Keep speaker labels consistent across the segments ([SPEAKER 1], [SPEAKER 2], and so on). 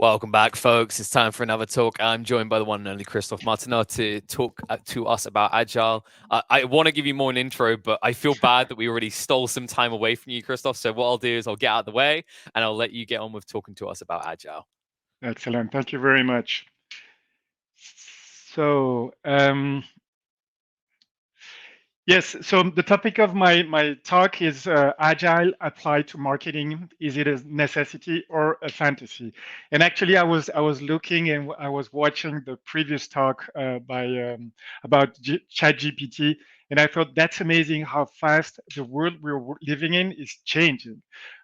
[SPEAKER 1] Welcome back, folks. It's time for another talk. I'm joined by the one and only Christophe Martinot to talk to us about Agile. I want to give you more an intro, but I feel bad that we already stole some time away from you, Christophe. So what I'll do is I'll get out of the way and I'll let you get on with talking to us about Agile.
[SPEAKER 2] Excellent. Thank you very much. So, yes, so the topic of my talk is Agile applied to marketing. Is it a necessity or a fantasy? And actually, I was looking and I was watching the previous talk by about ChatGPT, and I thought that's amazing how fast the world we're living in is changing,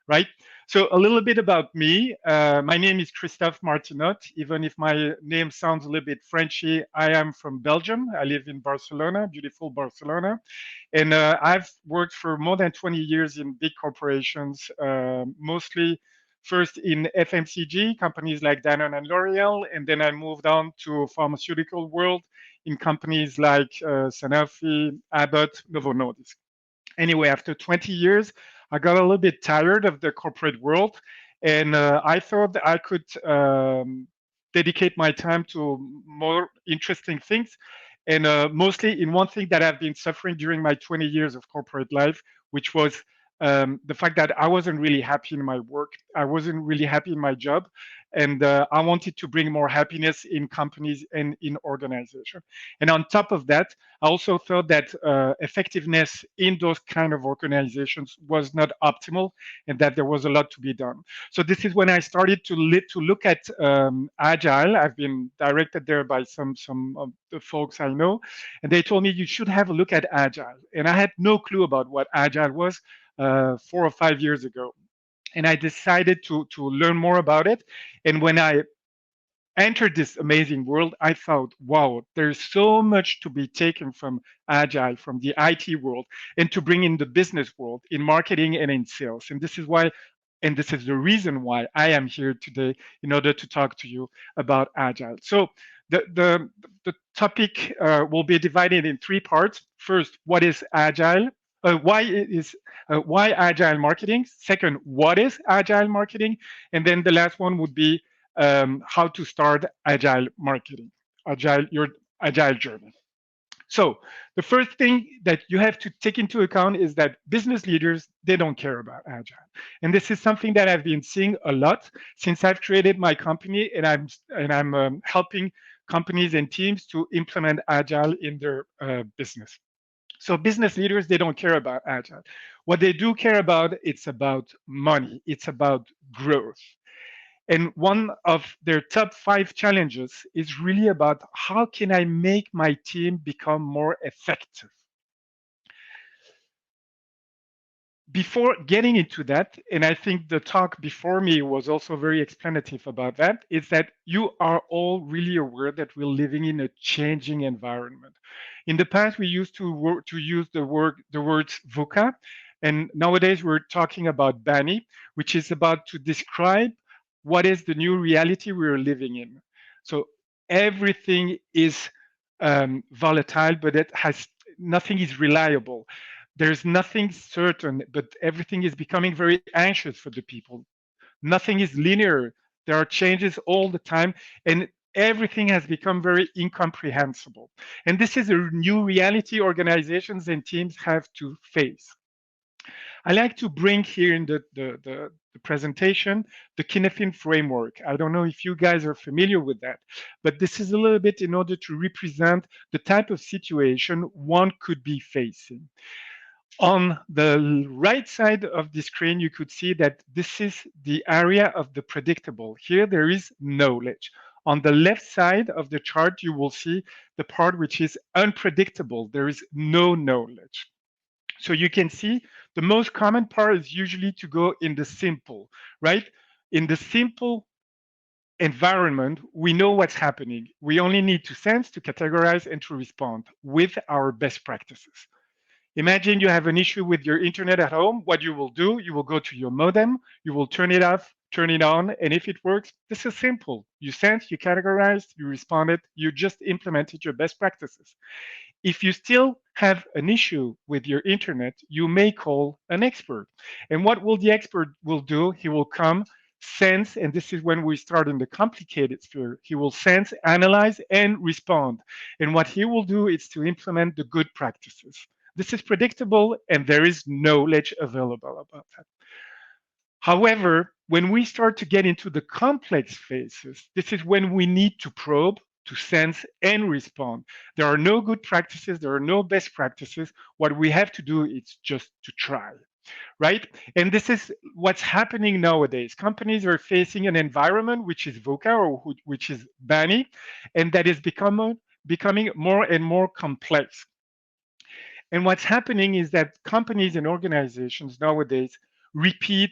[SPEAKER 2] right? So a little bit about me. My name is Christophe Martinot. Even if my name sounds a little bit Frenchy, I am from Belgium. I live in Barcelona, beautiful Barcelona. And I've worked for more than 20 years in big corporations, mostly first in FMCG, companies like Danone and L'Oreal. And then I moved on to pharmaceutical world in companies like Sanofi, Abbott, Novo Nordisk. Anyway, after 20 years, I got a little bit tired of the corporate world, and I thought that I could dedicate my time to more interesting things, and mostly in one thing that I've been suffering during my 20 years of corporate life, which was the fact that I wasn't really happy in my work. I wasn't really happy in my job, and I wanted to bring more happiness in companies and in organization. And on top of that, I also thought that effectiveness in those kind of organizations was not optimal, and that there was a lot to be done. So this is when I started to look at Agile. I've been directed there by some of the folks I know, and they told me you should have a look at Agile. And I had no clue about what Agile was 4 or 5 years ago. And I decided to learn more about it. And when I entered this amazing world, I thought, wow, there's so much to be taken from Agile, from the IT world, and to bring in the business world, in marketing and in sales. And this is the reason why I am here today in order to talk to you about Agile. So the topic will be divided in three parts. First, what is Agile? Why Agile marketing? Second, what is Agile marketing? And then the last one would be how to start agile marketing, your agile journey. So the first thing that you have to take into account is that business leaders, they don't care about agile. And this is something that I've been seeing a lot since I've created my company, and I'm helping companies and teams to implement agile in their business. So business leaders, they don't care about agile. What they do care about, it's about money, it's about growth. And one of their top 5 challenges is really about how can I make my team become more effective? Before getting into that, and I think the talk before me was also very explanative about that, is that you are all really aware that we're living in a changing environment. In the past, we used to use the words VUCA, and nowadays we're talking about BANI, which is about to describe what is the new reality we're living in. So everything is volatile, but it has nothing is reliable. There's nothing certain, but everything is becoming very anxious for the people. Nothing is linear. There are changes all the time, and everything has become very incomprehensible. And this is a new reality organizations and teams have to face. I like to bring here in the presentation the Kinefin framework. I don't know if you guys are familiar with that, but this is a little bit in order to represent the type of situation one could be facing. On the right side of the screen, you could see that this is the area of the predictable. Here, there is knowledge. On the left side of the chart, you will see the part which is unpredictable. There is no knowledge. So you can see the most common part is usually to go in the simple, right? In the simple environment, we know what's happening. We only need to sense, to categorize, and to respond with our best practices. Imagine you have an issue with your internet at home. What you will do, you will go to your modem, you will turn it off, turn it on, and if it works, this is simple. You sense, you categorized, you responded, you just implemented your best practices. If you still have an issue with your internet, you may call an expert. And what will the expert will do? He will come, sense, and this is when we start in the complicated sphere. He will sense, analyze, and respond. And what he will do is to implement the good practices. This is predictable, and there is knowledge available about that. However, when we start to get into the complex phases, this is when we need to probe, to sense, and respond. There are no good practices, there are no best practices. What we have to do is just to try, right? And this is what's happening nowadays. Companies are facing an environment which is VUCA or which is BANI, and that is becoming more and more complex. And what's happening is that companies and organizations nowadays repeat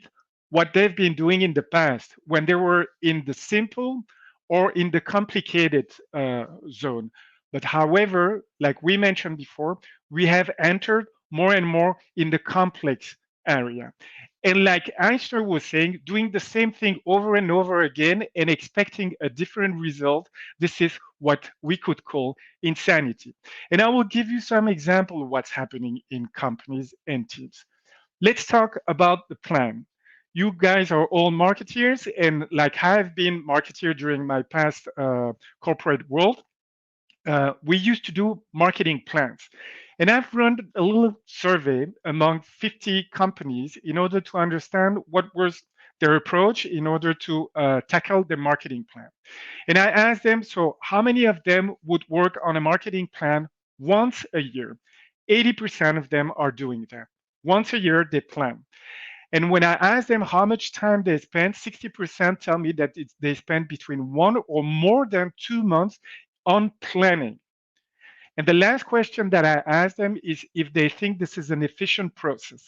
[SPEAKER 2] what they've been doing in the past when they were in the simple or in the complicated zone. But however, like we mentioned before, we have entered more and more in the complex area. And like Einstein was saying, doing the same thing over and over again and expecting a different result, this is what we could call insanity. And I will give you some example of what's happening in companies and teams. Let's talk about the plan. You guys are all marketeers, and like I've been marketeer during my past corporate world, we used to do marketing plans. And I've run a little survey among 50 companies in order to understand what was their approach in order to tackle the marketing plan. And I asked them, so how many of them would work on a marketing plan once a year? 80% of them are doing that. Once a year, they plan. And when I ask them how much time they spend, 60% tell me that they spend between 1 or more than 2 months on planning. And the last question that I ask them is if they think this is an efficient process.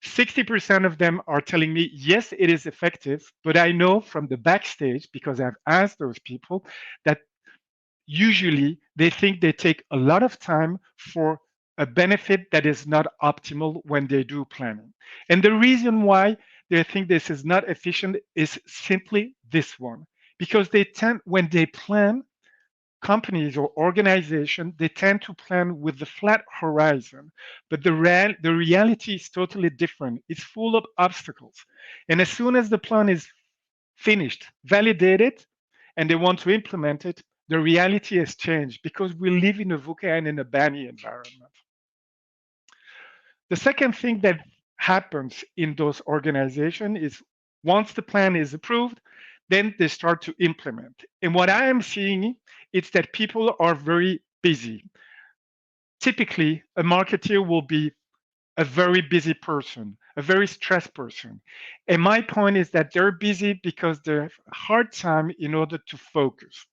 [SPEAKER 2] 60% of them are telling me, yes, it is effective, but I know from the backstage, because I've asked those people, that usually they think they take a lot of time for a benefit that is not optimal when they do planning. And the reason why they think this is not efficient is simply this one. Because they tend, when they plan, companies or organizations, they tend to plan with the flat horizon. But the reality is totally different. It's full of obstacles. And as soon as the plan is finished, validated, and they want to implement it, the reality has changed because we live in a VUCA and in a BANI environment. The second thing that happens in those organizations is once the plan is approved, then they start to implement. And what I am seeing is that people are very busy. Typically, a marketer will be a very busy person, a very stressed person. And my point is that they're busy because they have a hard time in order to focus.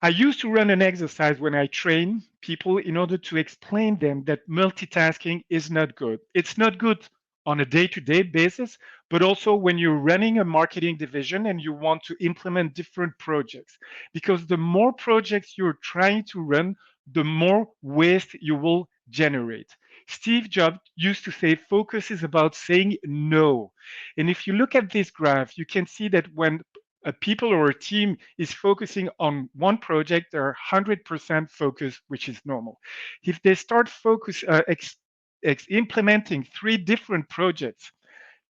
[SPEAKER 2] I used to run an exercise when I train people in order to explain them that multitasking is not good. It's not good on a day-to-day basis, but also when you're running a marketing division and you want to implement different projects. Because the more projects you're trying to run, the more waste you will generate. Steve Jobs used to say focus is about saying no. And if you look at this graph, you can see that when a people or a team is focusing on one project, they're 100% focused, which is normal. If they start implementing 3 different projects,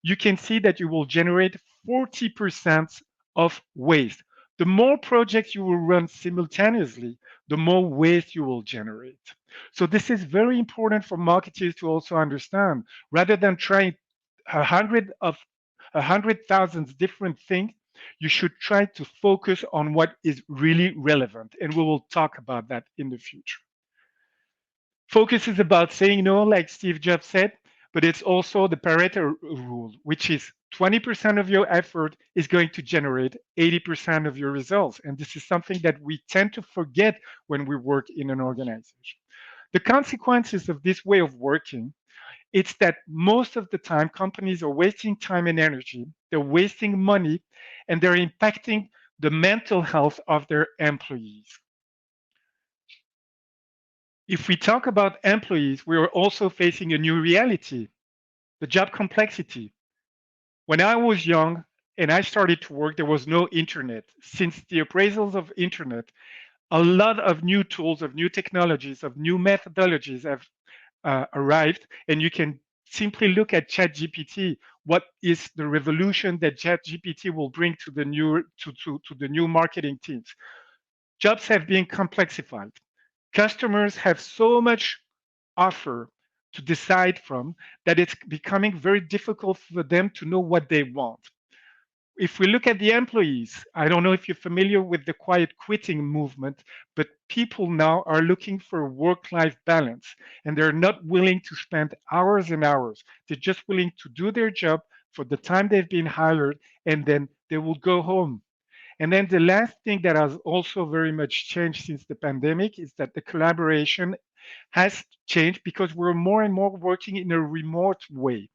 [SPEAKER 2] you can see that you will generate 40% of waste. The more projects you will run simultaneously, the more waste you will generate. So this is very important for marketers to also understand. Rather than trying 100,000 different things, you should try to focus on what is really relevant. And we will talk about that in the future. Focus is about saying no, like Steve Jobs said, but it's also the Pareto rule, which is 20% of your effort is going to generate 80% of your results. And this is something that we tend to forget when we work in an organization. The consequences of this way of working, it's that most of the time companies are wasting time and energy, they're wasting money, and they're impacting the mental health of their employees. If we talk about employees, we are also facing a new reality, the job complexity. When I was young and I started to work, there was no internet. Since the appraisals of internet, a lot of new tools, of new technologies, of new methodologies have arrived, and you can simply look at ChatGPT what is the revolution that ChatGPT will bring to the new to the new marketing teams. Jobs have been complexified. Customers have so much offer to decide from that it's becoming very difficult for them to know what they want. If we look at the employees, I don't know if you're familiar with the quiet quitting movement, but people now are looking for work life balance and they're not willing to spend hours and hours. They're just willing to do their job for the time they've been hired and then they will go home. And then the last thing that has also very much changed since the pandemic is that the collaboration has changed because we're more and more working in a remote way.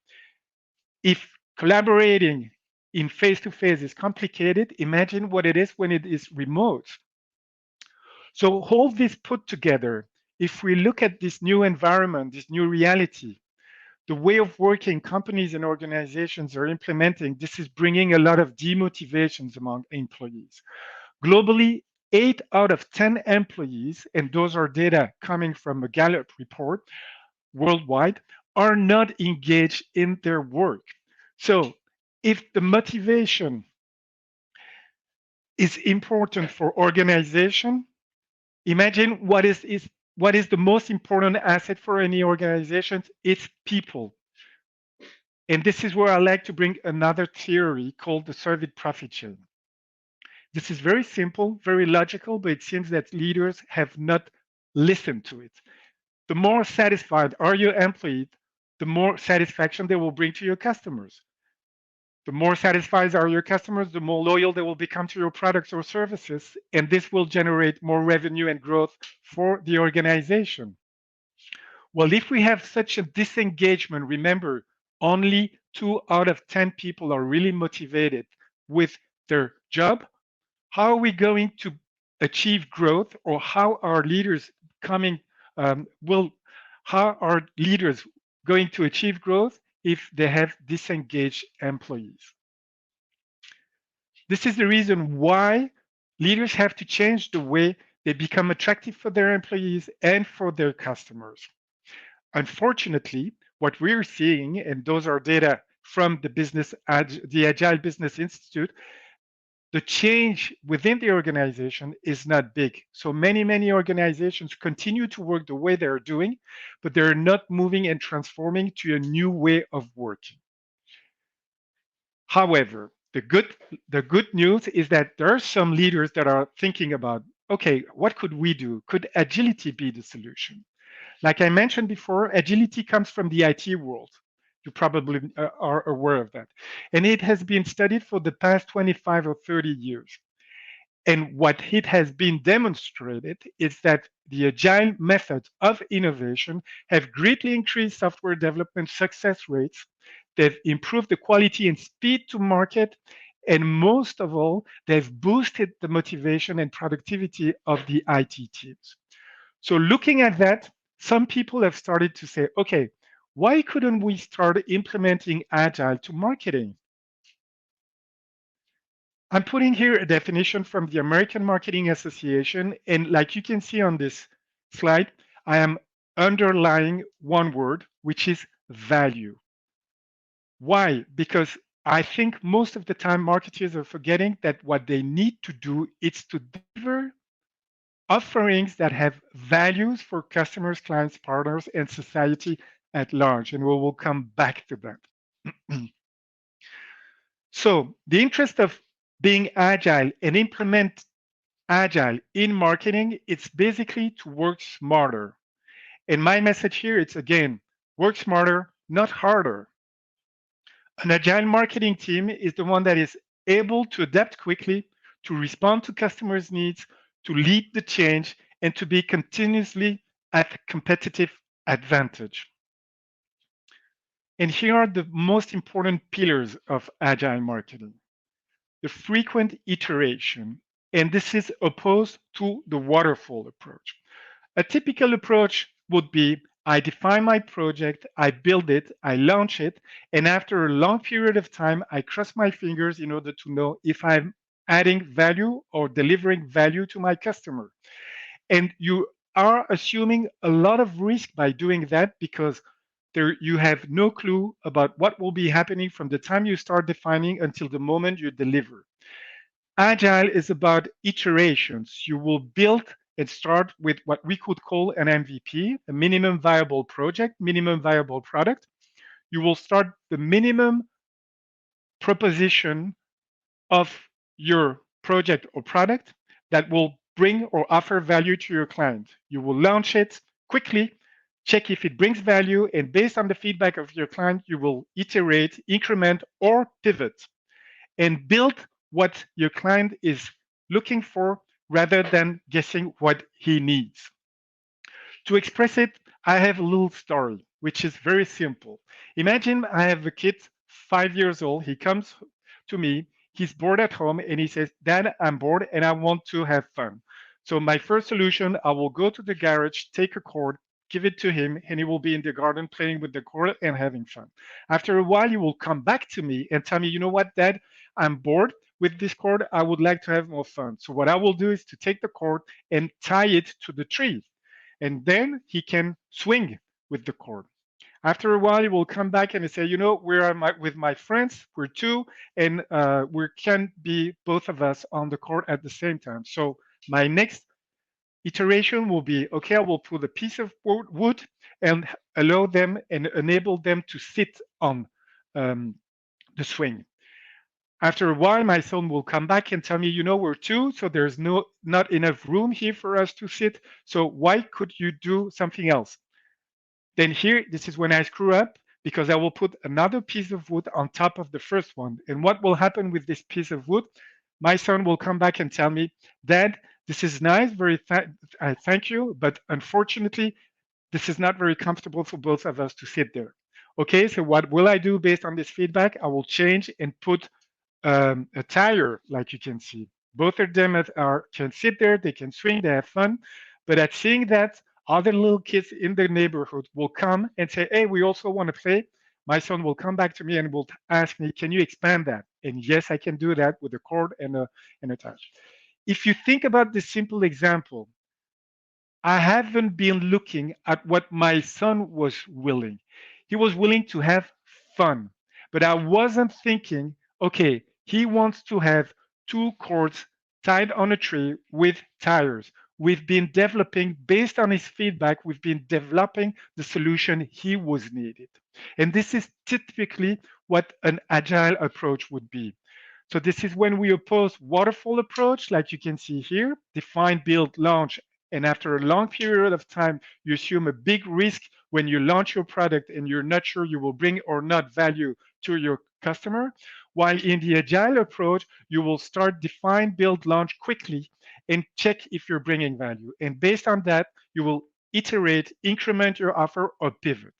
[SPEAKER 2] If collaborating in face to face is complicated, imagine what it is when it is remote. So, all this put together, if we look at this new environment, this new reality, the way of working companies and organizations are implementing, this is bringing a lot of demotivations among employees. Globally, 8 out of 10 employees, and those are data coming from a Gallup report worldwide, are not engaged in their work. So, if the motivation is important for organization, imagine what is the most important asset for any organization? It's people. And this is where I like to bring another theory called the served profit chain. This is very simple, very logical, but it seems that leaders have not listened to it. The more satisfied are your employees, the more satisfaction they will bring to your customers. The more satisfied are your customers, the more loyal they will become to your products or services, and this will generate more revenue and growth for the organization. Well, if we have such a disengagement, remember, only 2 out of 10 people are really motivated with their job. How are we going to achieve growth, or how are leaders coming will how are leaders going to achieve growth if they have disengaged employees? This is the reason why leaders have to change the way they become attractive for their employees and for their customers. Unfortunately, what we're seeing, and those are data from the Agile Business Institute, the change within the organization is not big. So many organizations continue to work the way they're doing, but they're not moving and transforming to a new way of working. However, the good news is that there are some leaders that are thinking about, okay, what could we do? Could agility be the solution? Like I mentioned before, agility comes from the IT world. You probably are aware of that. And it has been studied for the past 25 or 30 years. And what it has been demonstrated is that the agile methods of innovation have greatly increased software development success rates. They've improved the quality and speed to market. And most of all, they've boosted the motivation and productivity of the IT teams. So, looking at that, some people have started to say, okay, why couldn't we start implementing Agile to marketing? I'm putting here a definition from the American Marketing Association. And like you can see on this slide, I am underlying one word, which is value. Why? Because I think most of the time marketers are forgetting that what they need to do is to deliver offerings that have values for customers, clients, partners, and society at large. And we will come back to that. So, the interest of being agile and implement agile in marketing, it's basically to work smarter. And my message here, it's again, work smarter, not harder. An agile marketing team is the one that is able to adapt quickly, to respond to customers' needs, to lead the change, and to be continuously at competitive advantage. And here are the most important pillars of agile marketing. The frequent iteration, and this is opposed to the waterfall approach. A typical approach would be I define my project, I build it, I launch it, and after a long period of time, I cross my fingers in order to know if I'm adding value or delivering value to my customer. And you are assuming a lot of risk by doing that because there you have no clue about what will be happening from the time you start defining until the moment you deliver. Agile is about iterations. You will build and start with what we could call an MVP, a minimum viable project, minimum viable product. You will start the minimum proposition of your project or product that will bring or offer value to your client. You will launch it quickly, check if it brings value, and based on the feedback of your client, you will iterate, increment, or pivot and build what your client is looking for rather than guessing what he needs. To express it, I have a little story, which is very simple. Imagine I have a kid, 5 years old. He comes to me, he's bored at home, and he says, Dad, I'm bored and I want to have fun. So, my first solution, I will go to the garage, take a cord, give it to him, and he will be in the garden playing with the cord and having fun. After a while, he will come back to me and tell me, you know what, Dad, I'm bored with this cord. I would like to have more fun. So, what I will do is to take the cord and tie it to the tree, and then he can swing with the cord. After a while, he will come back and say, you know, with my friends, we're two, and we can be both of us on the court at the same time. So my next iteration will be, okay, I will put a piece of wood and allow them and enable them to sit on um, the swing. After a while, my son will come back and tell me, you know, we're two, so there's not enough room here for us to sit. So why could you do something else? Then here, this is when I screw up because I will put another piece of wood on top of the first one. And what will happen with this piece of wood? My son will come back and tell me, Dad, this is nice, I thank you, but unfortunately, this is not very comfortable for both of us to sit there. Okay, so what will I do based on this feedback? I will change and put a tire, like you can see. Both of them can sit there, they can swing, they have fun. But at seeing that, other little kids in the neighborhood will come and say, hey, we also want to play. My son will come back to me and will ask me, can you expand that? And yes, I can do that with a cord and a tire. If you think about this simple example, I haven't been looking at what my son was willing. He was willing to have fun, but I wasn't thinking, okay, he wants to have two cords tied on a tree with tires. We've been developing, based on his feedback, we've been developing the solution he was needed. And this is typically what an agile approach would be. So this is when we oppose waterfall approach, like you can see here, define, build, launch, and after a long period of time, you assume a big risk when you launch your product and you're not sure you will bring or not value to your customer. While in the agile approach, you will start, define, build, launch quickly and check if you're bringing value. And based on that, you will iterate, increment your offer, or pivot.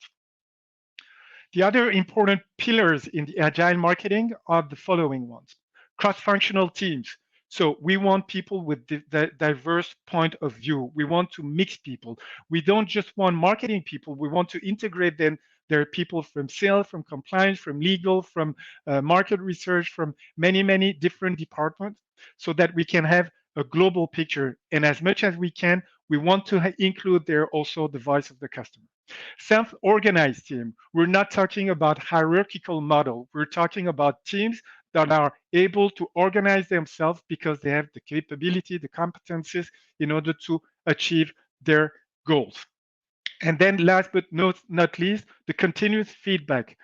[SPEAKER 2] The other important pillars in the agile marketing are the following ones. Cross-functional teams. So we want people with the diverse point of view. We want to mix people. We don't just want marketing people. We want to integrate them. There are people from sales, from compliance, from legal, from market research, from many, many different departments so that we can have a global picture. And as much as we can, we want to include there also the voice of the customer. Self-organized team. We're not talking about hierarchical model. We're talking about teams that are able to organize themselves because they have the capability, the competencies in order to achieve their goals. And then last but not least, the continuous feedback.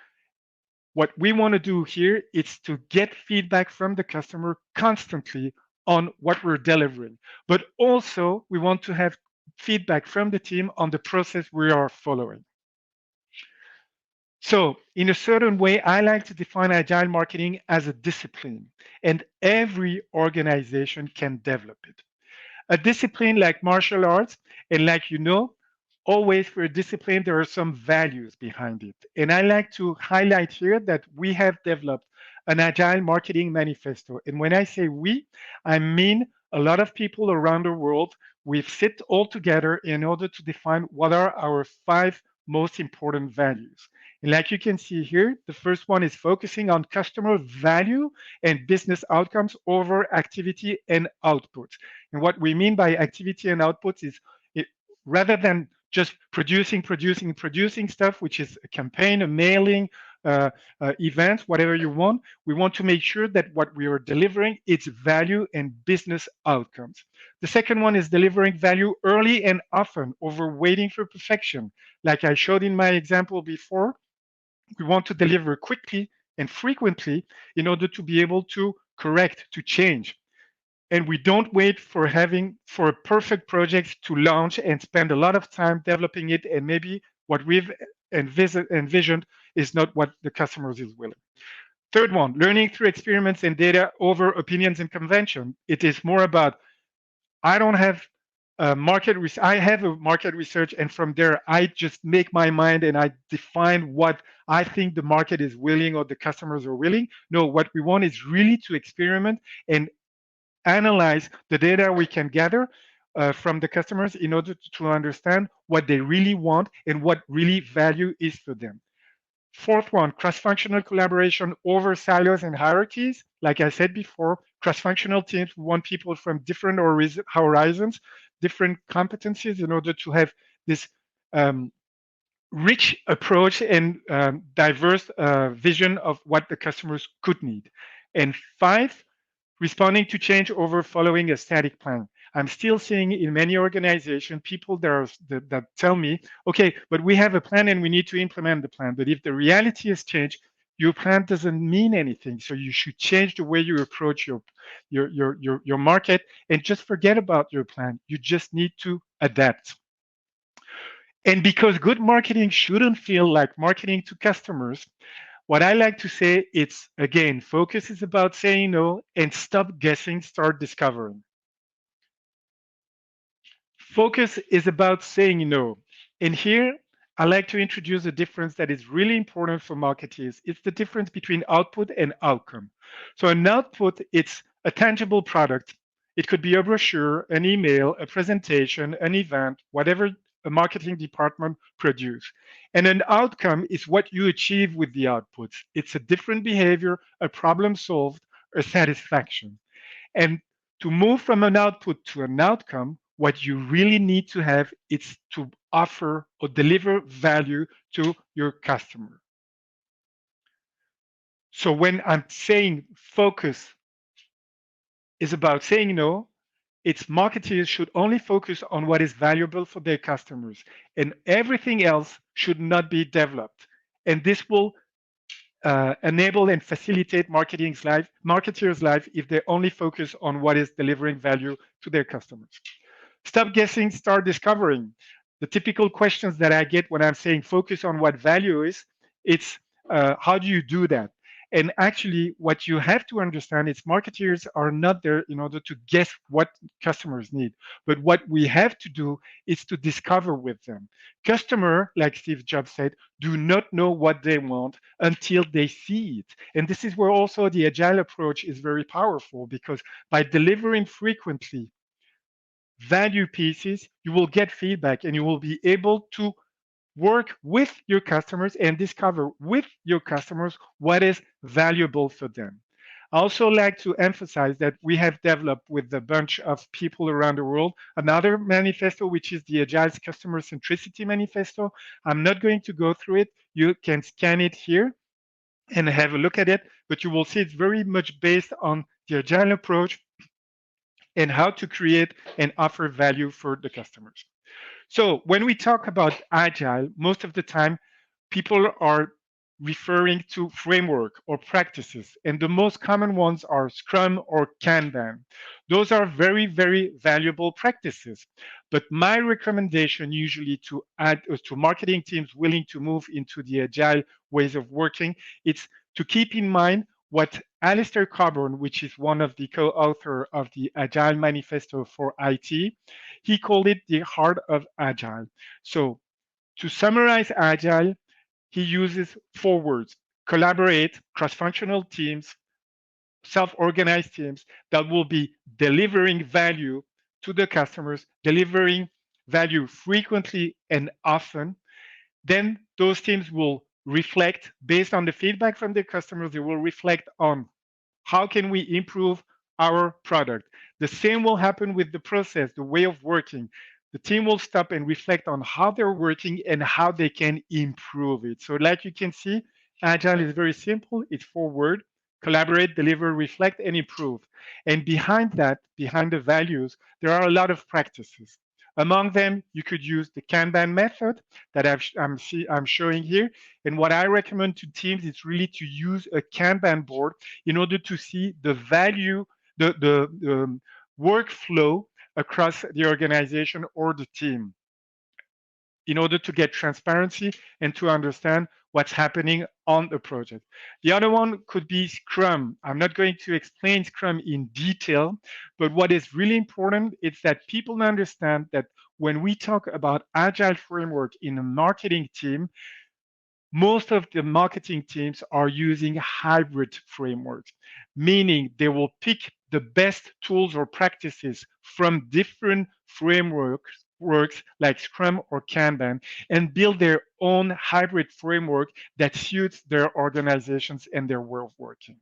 [SPEAKER 2] What we want to do here is to get feedback from the customer constantly on what we're delivering. But also, we want to have feedback from the team on the process we are following. So, in a certain way, I like to define agile marketing as a discipline, and every organization can develop it. A discipline like martial arts, and like you know, always for a discipline, there are some values behind it. And I like to highlight here that we have developed an agile marketing manifesto. And when I say we, I mean a lot of people around the world. We've sit all together in order to define what are our 5 most important values. And like you can see here, the first one is focusing on customer value and business outcomes over activity and output. And what we mean by activity and output is rather than just producing stuff, which is a campaign, a mailing, event, whatever you want. We want to make sure that what we are delivering is value and business outcomes. The second one is delivering value early and often over waiting for perfection. Like I showed in my example before, we want to deliver quickly and frequently in order to be able to correct, to change. And we don't wait for a perfect project to launch and spend a lot of time developing it, and maybe what we've envisioned is not what the customers is willing. Third one, learning through experiments and data over opinions and convention. It is more about, I don't have I have a market research, and from there I just make my mind and I define what I think the market is willing or the customers are willing. No, what we want is really to experiment and analyze the data we can gather from the customers in order to understand what they really want and what really value is for them. Fourth one, cross-functional collaboration over silos and hierarchies. Like I said before, cross-functional teams want people from different horizons, different competencies in order to have this um, rich approach and diverse vision of what the customers could need. And five, responding to change over following a static plan. I'm still seeing in many organizations people that tell me, okay, but we have a plan and we need to implement the plan. But if the reality has changed, your plan doesn't mean anything. So you should change the way you approach your market and just forget about your plan. You just need to adapt. And because good marketing shouldn't feel like marketing to customers, what I like to say, it's again, focus is about saying no and stop guessing, start discovering. Focus is about saying no. And here, I like to introduce a difference that is really important for marketers. It's the difference between output and outcome. So an output, it's a tangible product. It could be a brochure, an email, a presentation, an event, whatever a marketing department produce. And an outcome is what you achieve with the outputs. It's a different behavior, a problem solved, a satisfaction. And to move from an output to an outcome, what you really need to have is to offer or deliver value to your customer. So when I'm saying focus is about saying no, its marketers should only focus on what is valuable for their customers, and everything else should not be developed. And this will enable and facilitate marketers' life if they only focus on what is delivering value to their customers. Stop guessing, start discovering. The typical questions that I get when I'm saying focus on what value is, it's how do you do that? And actually, what you have to understand is marketers are not there in order to guess what customers need. But what we have to do is to discover with them. Customer, like Steve Jobs said, do not know what they want until they see it. And this is where also the agile approach is very powerful, because by delivering frequently value pieces, you will get feedback and you will be able to work with your customers and discover with your customers what is valuable for them. I also like to emphasize that we have developed with a bunch of people around the world another manifesto, which is the Agile's Customer Centricity Manifesto. I'm not going to go through it. You can scan it here and have a look at it, but you will see it's very much based on the Agile approach and how to create and offer value for the customers. So when we talk about agile, most of the time people are referring to framework or practices, and the most common ones are Scrum or Kanban. Those are very, very valuable practices. But my recommendation usually to add to marketing teams willing to move into the agile ways of working, it's to keep in mind what Alistair Coburn, which is one of the co-author of the Agile Manifesto for IT, he called it the heart of Agile. So to summarize Agile, he uses four words: collaborate, cross-functional teams, self-organized teams that will be delivering value to the customers, delivering value frequently and often. Then those teams will reflect based on the feedback from the customers. They will reflect on how can we improve our product. The same will happen with the process, the way of working. the team will stop and reflect on how they're working and how they can improve it. So, like you can see, Agile is very simple. It's 4 words: collaborate, deliver, reflect, and improve. And behind that, behind the values, there are a lot of practices. Among them, you could use the Kanban method that I'm showing here. And what I recommend to teams is really to use a Kanban board in order to see the value, the workflow across the organization or the team, in order to get transparency and to understand what's happening on the project. The other one could be Scrum. I'm not going to explain Scrum in detail, but what is really important is that people understand that when we talk about Agile framework in a marketing team, most of the marketing teams are using hybrid frameworks, meaning they will pick the best tools or practices from different frameworks works like Scrum or Kanban and build their own hybrid framework that suits their organizations and their way of working.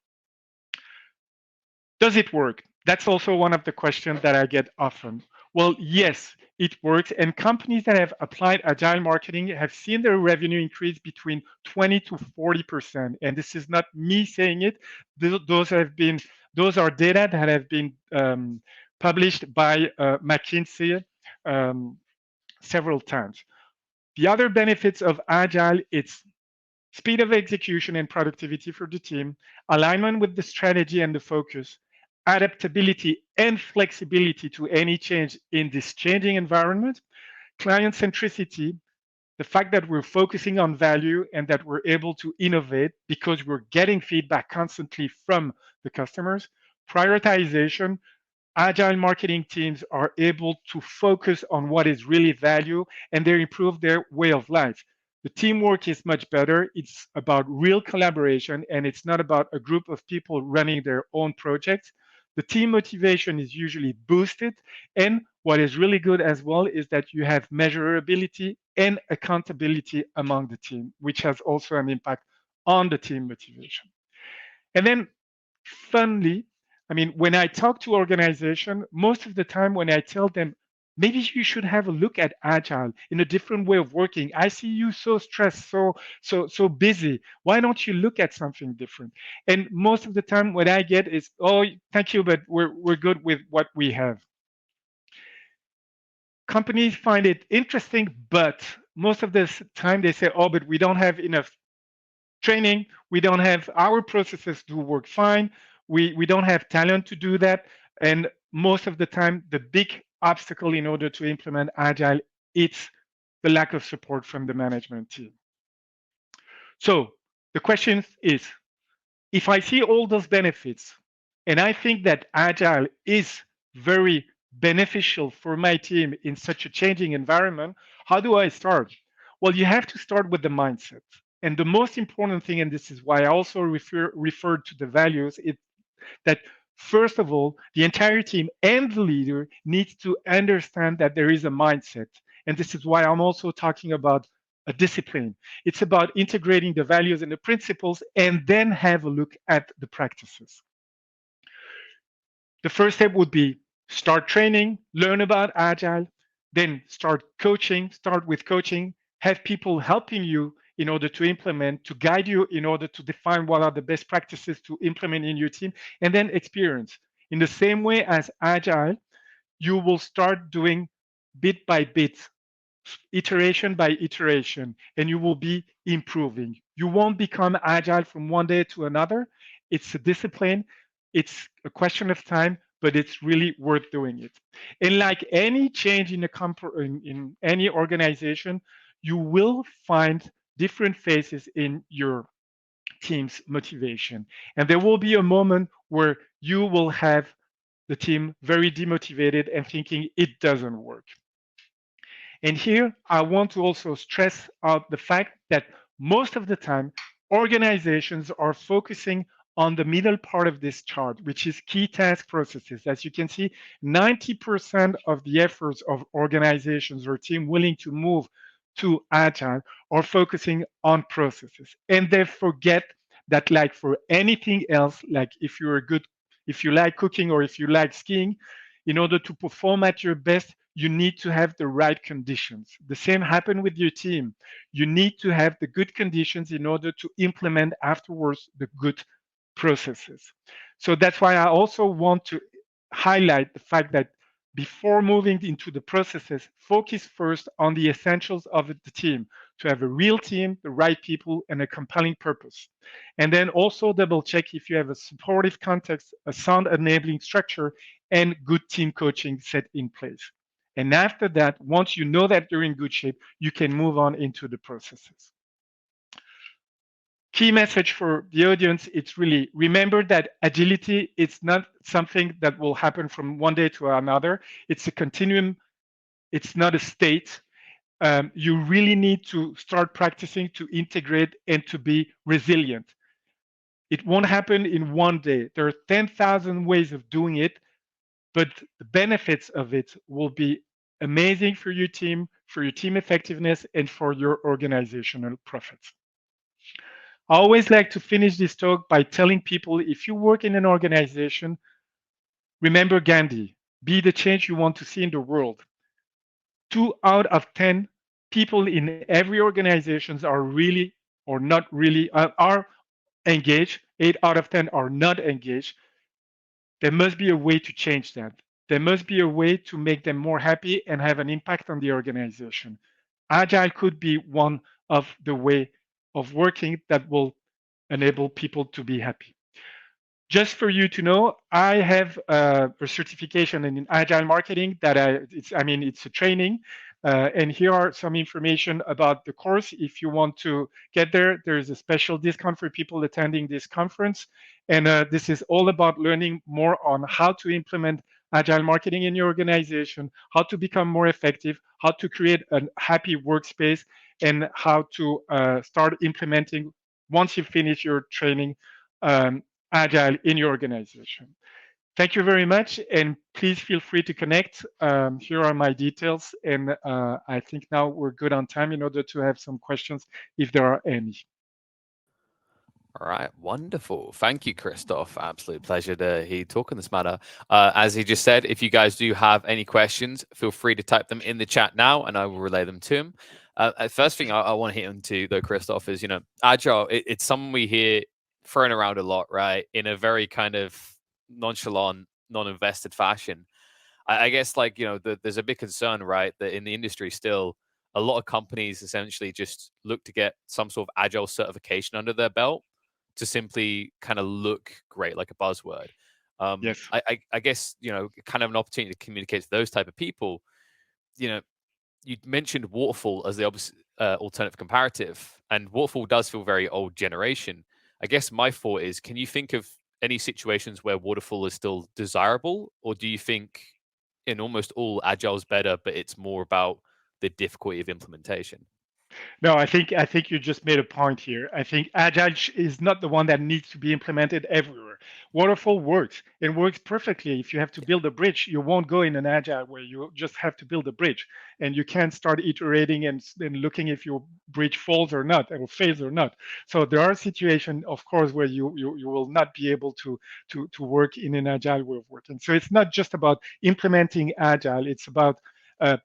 [SPEAKER 2] Does it work? That's also one of the questions that I get often. Well, yes, it works. And companies that have applied agile marketing have seen their revenue increase between 20 to 40%. And this is not me saying it. Those are data that have been published by McKinsey um, several times. The other benefits of agile, it's speed of execution and productivity for the team, alignment with the strategy and the focus, adaptability and flexibility to any change in this changing environment, client centricity, the fact that we're focusing on value and that we're able to innovate because we're getting feedback constantly from the customers, prioritization. Agile marketing teams are able to focus on what is really value and they improve their way of life. The teamwork is much better. It's about real collaboration and it's not about a group of people running their own projects. The team motivation is usually boosted. And what is really good as well is that you have measurability and accountability among the team, which has also an impact on the team motivation. And then finally, I mean, when I talk to organization, most of the time when I tell them, maybe you should have a look at agile in a different way of working. I see you so stressed, so busy. Why don't you look at something different? And most of the time what I get is, oh, thank you, but we're good with what we have. Companies find it interesting, but most of the time they say, oh, but we don't have enough training. We don't have our processes to work fine. We don't have talent to do that. And most of the time, the big obstacle in order to implement Agile, it's the lack of support from the management team. So the question is, if I see all those benefits, and I think that Agile is very beneficial for my team in such a changing environment, how do I start? Well, you have to start with the mindset. And the most important thing, and this is why I also referred to the values, is that first of all, the entire team and the leader needs to understand that there is a mindset. And this is why I'm also talking about a discipline. It's about integrating the values and the principles and then have a look at the practices. The first step would be start training, learn about Agile, then start with coaching, have people helping you in order to implement, to guide you in order to define what are the best practices to implement in your team, and then experience. In the same way as Agile, you will start doing bit by bit, iteration by iteration, and you will be improving. You won't become Agile from one day to another. It's a discipline. It's a question of time, but it's really worth doing it. And like any change in any organization, you will find different phases in your team's motivation. And there will be a moment where you will have the team very demotivated and thinking it doesn't work. And here I want to also stress out the fact that most of the time, organizations are focusing on the middle part of this chart, which is key task processes. As you can see, 90% of the efforts of organizations or team willing to move to Agile are focusing on processes. And they forget that, like for anything else, like if you like cooking or if you like skiing, in order to perform at your best, you need to have the right conditions. The same happen with your team. You need to have the good conditions in order to implement afterwards the good processes. So that's why I also want to highlight the fact that before moving into the processes, focus first on the essentials of the team to have a real team, the right people, and a compelling purpose. And then also double check if you have a supportive context, a sound enabling structure, and good team coaching set in place. And after that, once you know that you're in good shape, you can move on into the processes. Key message for the audience, it's really remember that agility is not something that will happen from one day to another. It's a continuum, it's not a state. You really need to start practicing to integrate and to be resilient. It won't happen in one day. There are 10,000 ways of doing it, but the benefits of it will be amazing for your team effectiveness, and for your organizational profits. I always like to finish this talk by telling people if you work in an organization, remember Gandhi, be the change you want to see in the world. 2 out of 10 people in every organizations are really or not really are engaged. 8 out of 10 are not engaged. There must be a way to change that. There must be a way to make them more happy and have an impact on the organization. Agile could be one of the way of working that will enable people to be happy. Just for you to know, I have a certification in agile marketing that it's a training. And here are some information about the course. If you want to get there, there's a special discount for people attending this conference. And this is all about learning more on how to implement agile marketing in your organization, how to become more effective, how to create a happy workspace, and how to start implementing once you finish your training um, agile in your organization. Thank you very much, and please feel free to connect. Here are my details, and I think now we're good on time in order to have some questions if there are any.
[SPEAKER 1] All right, wonderful. Thank you, Christophe. Absolute pleasure to hear you talk on this matter. As he just said, if you guys do have any questions, feel free to type them in the chat now, and I will relay them to him. First thing I want to hit into, though, Christophe, is agile. It's something we hear thrown around a lot, right? In a very kind of nonchalant, non-invested fashion. I guess there's a big concern, right, that in the industry still a lot of companies essentially just look to get some sort of agile certification under their belt to simply kind of look great, like a buzzword.
[SPEAKER 2] Yes.
[SPEAKER 1] I guess kind of an opportunity to communicate to those type of people. You know, you mentioned waterfall as the alternative comparative, and waterfall does feel very old generation. I guess my thought is, can you think of any situations where waterfall is still desirable, or do you think in almost all agile is better, but it's more about the difficulty of implementation?
[SPEAKER 2] No, I think you just made a point here. I think agile is not the one that needs to be implemented everywhere. Waterfall works. It works perfectly. If you have to build a bridge, you won't go in an agile where you just have to build a bridge, and you can't start iterating and looking if your bridge falls or not, or fails or not. So there are situations, of course, where you will not be able to work in an agile way of working. So it's not just about implementing agile. It's about uh,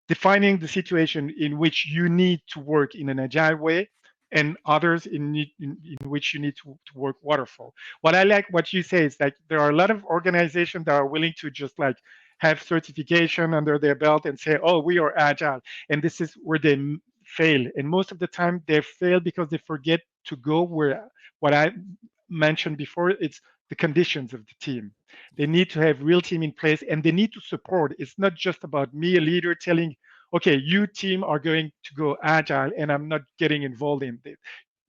[SPEAKER 2] defining the situation in which you need to work in an agile way, and others in which you need to work waterfall. What I like what you say is that there are a lot of organizations that are willing to just like have certification under their belt and say, oh, we are agile. And this is where they fail. And most of the time they fail because they forget to go where what I mentioned before, it's the conditions of the team. They need to have real team in place, and they need to support. It's not just about me, a leader, telling, okay, you team are going to go agile and I'm not getting involved in it.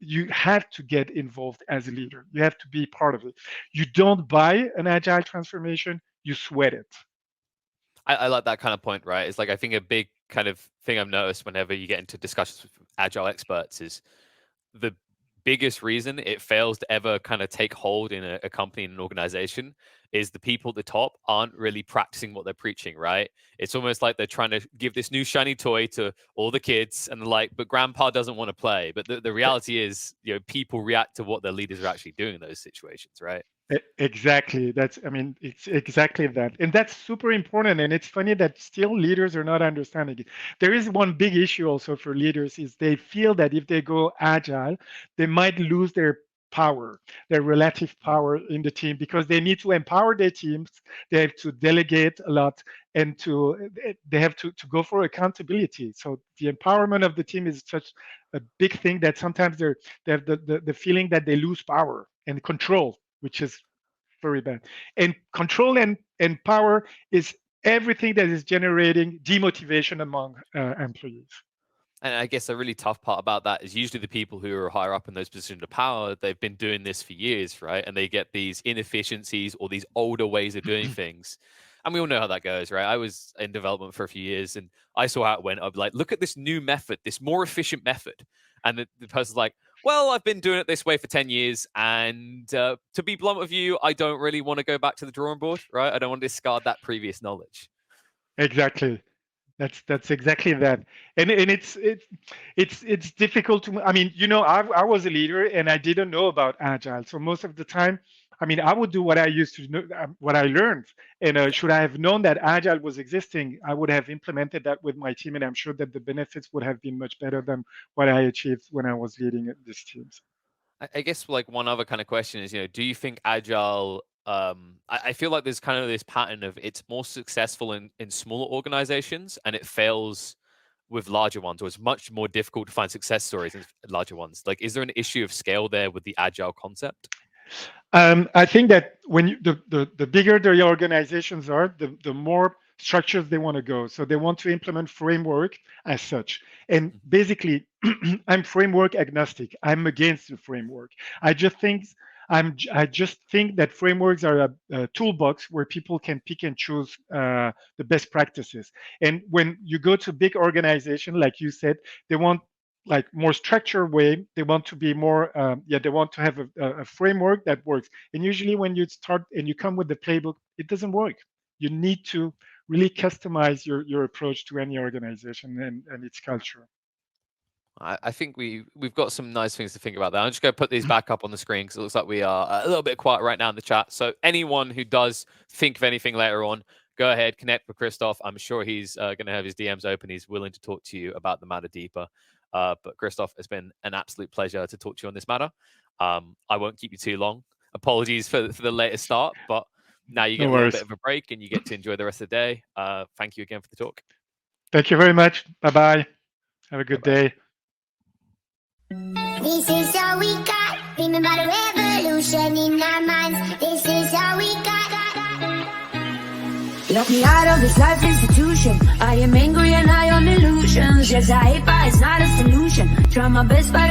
[SPEAKER 2] You have to get involved as a leader. You have to be part of it. You don't buy an agile transformation, you sweat it.
[SPEAKER 1] I like that kind of point, right? It's like I think a big kind of thing I've noticed whenever you get into discussions with agile experts is the biggest reason it fails to ever kind of take hold in a company and an organization is the people at the top aren't really practicing what they're preaching, right? It's almost like they're trying to give this new shiny toy to all the kids and like, but grandpa doesn't want to play. But the reality is, people react to what their leaders are actually doing in those situations, right?
[SPEAKER 2] Exactly. It's exactly that. And that's super important. And it's funny that still leaders are not understanding it. There is one big issue also for leaders is they feel that if they go agile, they might lose power, their relative power in the team because they need to empower their teams. They have to delegate a lot and they have to go for accountability. So the empowerment of the team is such a big thing that sometimes they have the feeling that they lose power and control, which is very bad. And control and power is everything that is generating demotivation among employees.
[SPEAKER 1] And I guess the really tough part about that is usually the people who are higher up in those positions of power, they've been doing this for years, right? And they get these inefficiencies or these older ways of doing things. And we all know how that goes, right? I was in development for a few years and I saw how it went. I'd be like, look at this new method, this more efficient method. And the person's like, well, I've been doing it this way for 10 years. And to be blunt with you, I don't really want to go back to the drawing board, right? I don't want to discard that previous knowledge.
[SPEAKER 2] Exactly. That's exactly that, and it's difficult to. I mean, I was a leader and I didn't know about agile, so most of the time, I mean, I would do what I used to know, what I learned, and should I have known that agile was existing, I would have implemented that with my team, and I'm sure that the benefits would have been much better than what I achieved when I was leading these teams.
[SPEAKER 1] I guess like one other kind of question is, do you think agile? I feel like there's kind of this pattern of it's more successful in smaller organizations and it fails with larger ones, or it's much more difficult to find success stories in larger ones. Like, is there an issue of scale there with the agile concept?
[SPEAKER 2] I think that when the bigger the organizations are, the more structures they want to go. So they want to implement framework as such. And basically, I'm framework agnostic. I'm against the framework. I just think I just think that frameworks are a toolbox where people can pick and choose the best practices. And when you go to big organization, like you said, they want like more structured way. They want to be more they want to have a framework that works. And usually when you start and you come with the playbook, it doesn't work. You need to really customize your approach to any organization and its culture.
[SPEAKER 1] I think we've got some nice things to think about there. I'm just going to put these back up on the screen because it looks like we are a little bit quiet right now in the chat. So anyone who does think of anything later on, go ahead, connect with Christophe. I'm sure he's going to have his DMs open. He's willing to talk to you about the matter deeper. But Christophe, it's been an absolute pleasure to talk to you on this matter. I won't keep you too long. Apologies for the later start, but now you get a little bit of a break and you get to enjoy the rest of the day. Thank you again for the talk.
[SPEAKER 2] Thank you very much. Bye-bye. Have a good day.
[SPEAKER 3] This is all we got. Remember the revolution in our minds. This is all we got.
[SPEAKER 4] Lock me out of this life institution. I am angry and high on illusions. Yes, I hate, but it's not a solution. Try my best, but